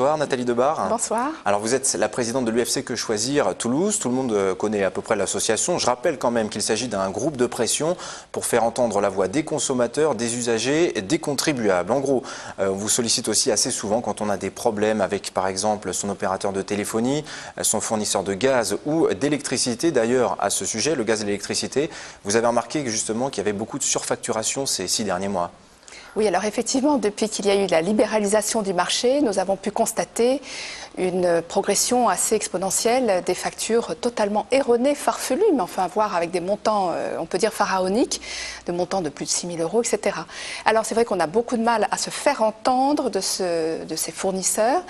Bonsoir Nathalie Debar. Bonsoir. Alors vous êtes la présidente de l'UFC Que Choisir Toulouse. Tout le monde connaît à peu près l'association. Je rappelle quand même qu'il s'agit d'un groupe de pression pour faire entendre la voix des consommateurs, des usagers et des contribuables. En gros, on vous sollicite aussi assez souvent quand on a des problèmes avec par exemple son opérateur de téléphonie, son fournisseur de gaz ou d'électricité. D'ailleurs, à ce sujet, le gaz et l'électricité, vous avez remarqué justement qu'il y avait beaucoup de surfacturation ces 6 derniers mois. Oui, alors effectivement, depuis qu'il y a eu la libéralisation du marché, nous avons pu constater une progression assez exponentielle des factures totalement erronées, farfelues, mais enfin voire avec des montants, on peut dire pharaoniques, de montants de plus de 6 000 €, etc. Alors c'est vrai qu'on a beaucoup de mal à se faire entendre de ces fournisseurs,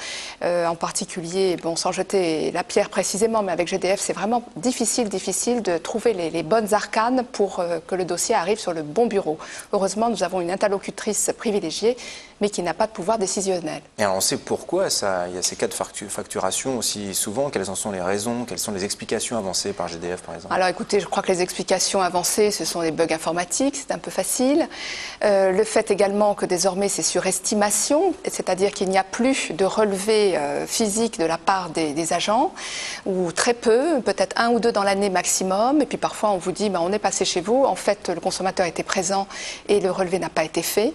en particulier, bon, sans jeter la pierre précisément, mais avec GDF, c'est vraiment difficile de trouver les bonnes arcanes pour que le dossier arrive sur le bon bureau. Heureusement, nous avons une interlocutrice privilégiée, mais qui n'a pas de pouvoir décisionnel. Et alors on sait pourquoi il y a ces cas de facturation aussi souvent. Quelles en sont les raisons? Quelles sont les explications avancées par GDF par exemple? Alors écoutez, je crois que les explications avancées, ce sont des bugs informatiques, c'est un peu facile. Le fait également que désormais c'est sur estimation, c'est-à-dire qu'il n'y a plus de relevé physique de la part des agents, ou très peu, peut-être 1 ou 2 dans l'année maximum. Et puis parfois on vous dit, on est passé chez vous, en fait le consommateur était présent et le relevé n'a pas été fait.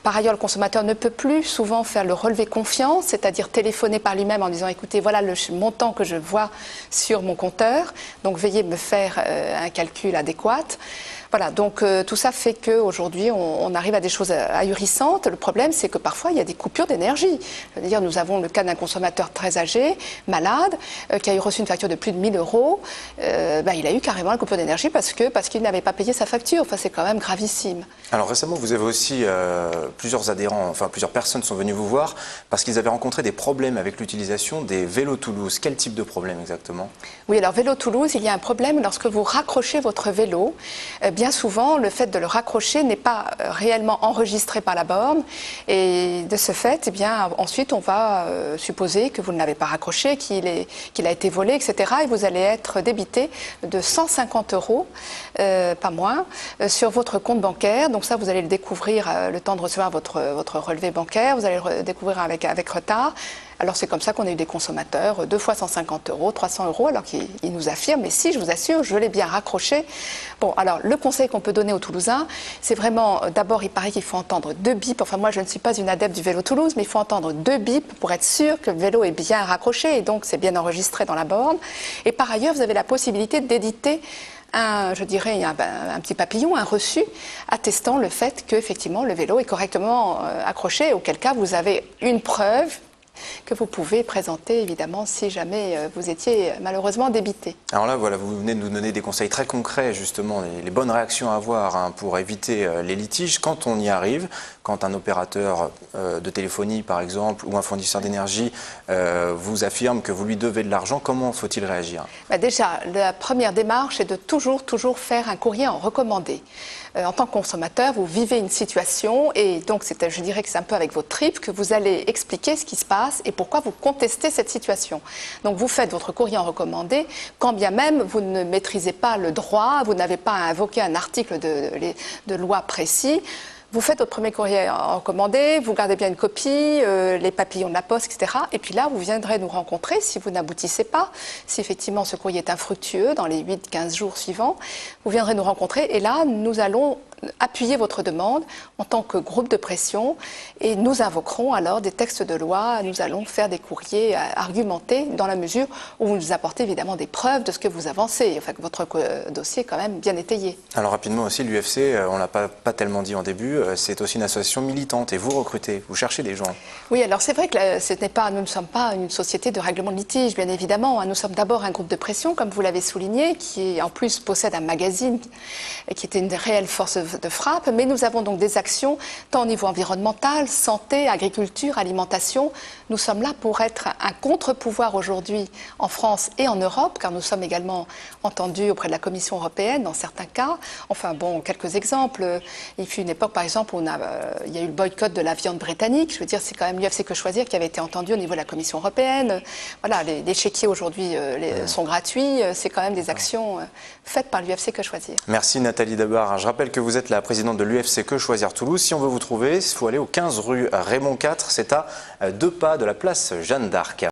Par ailleurs, le consommateur ne peut plus souvent faire le relevé confiance, c'est-à-dire téléphoner par lui-même en disant écoutez, voilà le montant que je vois sur mon compteur, donc veuillez me faire un calcul adéquat. Voilà, donc tout ça fait qu'aujourd'hui, on arrive à des choses ahurissantes. Le problème, c'est que parfois, il y a des coupures d'énergie. Je veux dire, nous avons le cas d'un consommateur très âgé, malade, qui a eu reçu une facture de plus de 1 000 €. Il a eu carrément la coupure d'énergie parce qu'il n'avait pas payé sa facture. Enfin, c'est quand même gravissime. Alors récemment, vous avez aussi plusieurs adhérents, enfin plusieurs personnes sont venues vous voir parce qu'ils avaient rencontré des problèmes avec l'utilisation des vélos Toulouse. Quel type de problème exactement? Oui, alors vélo Toulouse, il y a un problème lorsque vous raccrochez votre vélo. Bien souvent, le fait de le raccrocher n'est pas réellement enregistré par la borne et de ce fait, ensuite, on va supposer que vous ne l'avez pas raccroché, qu'il a été volé, etc. Et vous allez être débité de 150 €, pas moins, sur votre compte bancaire. Donc ça, vous allez le découvrir le temps de recevoir votre relevé bancaire, vous allez le découvrir avec retard. Alors c'est comme ça qu'on a eu des consommateurs, 2 fois 150 €, 300 €, alors qu'ils nous affirment, mais si, je vous assure, je l'ai bien raccroché. Bon, alors le conseil qu'on peut donner aux Toulousains, c'est vraiment, d'abord, il paraît qu'il faut entendre 2 bips. Enfin, moi, je ne suis pas une adepte du vélo Toulouse, mais il faut entendre 2 bips pour être sûr que le vélo est bien raccroché, et donc c'est bien enregistré dans la borne. Et par ailleurs, vous avez la possibilité d'éditer un petit papillon, un reçu, attestant le fait qu'effectivement le vélo est correctement accroché, auquel cas vous avez une preuve que vous pouvez présenter évidemment si jamais vous étiez malheureusement débité. Alors là, voilà, vous venez de nous donner des conseils très concrets, justement, les bonnes réactions à avoir pour éviter les litiges quand on y arrive, quand un opérateur de téléphonie, par exemple, ou un fournisseur d'énergie vous affirme que vous lui devez de l'argent. Comment faut-il réagir? Déjà, la première démarche est de toujours faire un courrier en recommandé. En tant que consommateur, vous vivez une situation et donc je dirais que c'est un peu avec votre tripes que vous allez expliquer ce qui se passe et pourquoi vous contestez cette situation. Donc vous faites votre courrier en recommandé, quand bien même vous ne maîtrisez pas le droit, vous n'avez pas à invoquer un article de loi précis. Vous faites votre premier courrier recommandé, vous gardez bien une copie, les papillons de la poste, etc. Et puis là, vous viendrez nous rencontrer si vous n'aboutissez pas, si effectivement ce courrier est infructueux dans les 8-15 jours suivants. Vous viendrez nous rencontrer et là, nous allons appuyer votre demande en tant que groupe de pression et nous invoquerons alors des textes de loi, nous allons faire des courriers argumentés dans la mesure où vous nous apportez évidemment des preuves de ce que vous avancez, enfin que votre dossier est quand même bien étayé. Alors rapidement aussi, l'UFC, on ne l'a pas tellement dit en début, c'est aussi une association militante et vous recrutez, vous cherchez des gens. Oui, alors c'est vrai que nous ne sommes pas une société de règlement de litige, bien évidemment. Nous sommes d'abord un groupe de pression, comme vous l'avez souligné, qui en plus possède un magazine qui était une réelle force de frappe, mais nous avons donc des actions tant au niveau environnemental, santé, agriculture, alimentation. Nous sommes là pour être un contre-pouvoir aujourd'hui en France et en Europe, car nous sommes également entendus auprès de la Commission européenne dans certains cas. Enfin bon, quelques exemples. Il fut une époque, par exemple, où il y a eu le boycott de la viande britannique. Je veux dire, c'est quand même l'UFC Que Choisir qui avait été entendu au niveau de la Commission européenne. Voilà, les chéquiers aujourd'hui sont gratuits. C'est quand même des actions faites par l'UFC Que Choisir. Merci Nathalie Debar. Je rappelle que vous vous êtes la présidente de l'UFC Que Choisir Toulouse. Si on veut vous trouver, il faut aller au 15 rue Raymond IV. C'est à 2 pas de la place Jeanne d'Arc.